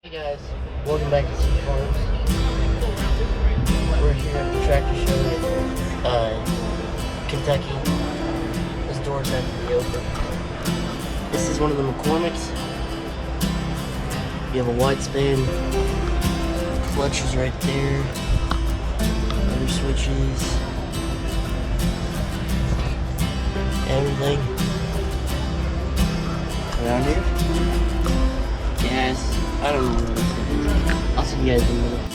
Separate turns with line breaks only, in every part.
Hey guys, welcome back to Sea Farms. We're here at the tractor show in Kentucky. This door's have to be open. This is one of the McCormick's. You have a wide span clutches right there. Other switches. Everything around here. Gas. I don't know what this is. I'll see you guys in a minute.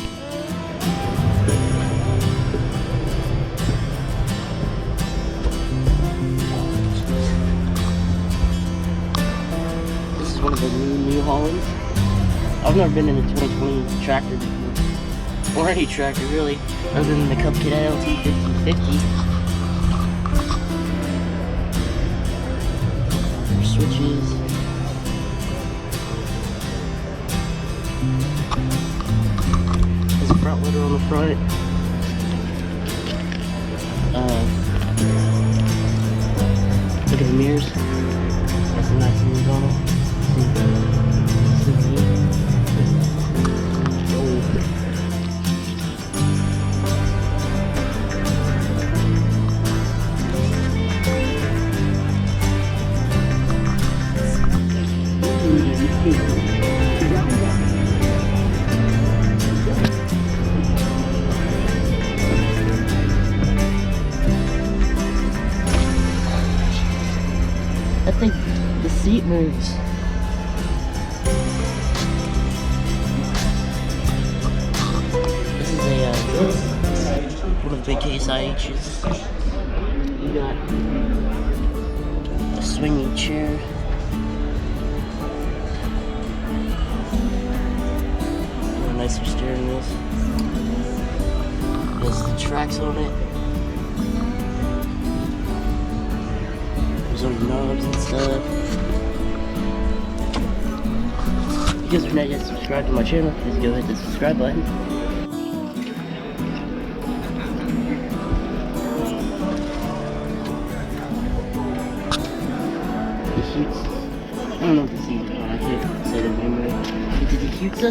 This is one of the New Hollands. I've never been in a 2020 tractor before. Or any tractor really, other than the Cub Kit LT 5050. Switches. There's a front loader on the front. Look at the mirrors. Got some nice mirrors on them. I think the seat moves. This is one of the big Case IHs. You got a swinging chair. Nicer steering wheels. There's the tracks on it. There's all the knobs and stuff. If you guys are not yet subscribed to my channel, please go hit the subscribe button. The Hutes. I don't know what the seat is on. I can't say the name right. Is it the Hutes?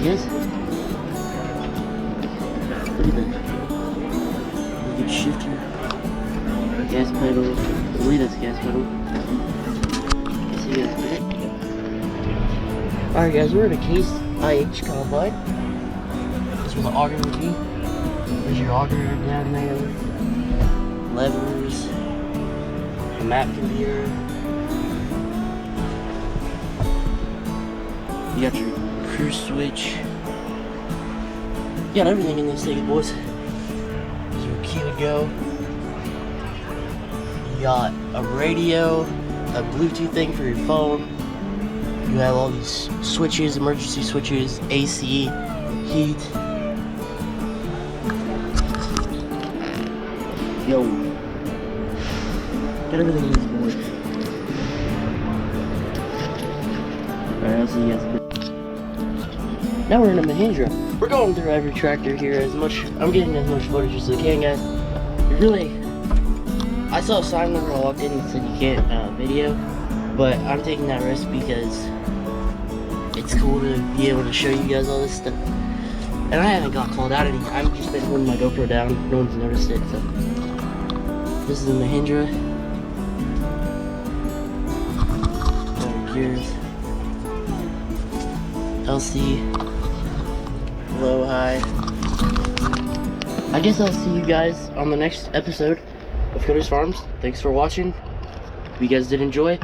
Yes. Look at that. Good shifter. Gas pedal. I believe that's a gas pedal. See you guys back. Alright guys, we're at a Case IH combine. This was the auger review. There's your auger down there. Levers. A map computer. You got your cruise switch. You got everything in this thing, boys. There's your key to go. You got a radio, a Bluetooth thing for your phone. You have all these switches, emergency switches, AC, heat. Yo. Got everything in this board. Alright, I'll see you guys. Now we're in a Mahindra. We're going through every tractor here I'm getting as much footage as I can, guys. I saw a sign when I walked in that said you can't video, but I'm taking that risk because it's cool to be able to show you guys all this stuff. And I haven't got called out anything. I've just been holding my GoPro down. No one's noticed it, so. This is a Mahindra. Got gears. LC. Low, high. I guess I'll see you guys on the next episode of Cody's Farms. Thanks for watching. If you guys did enjoy,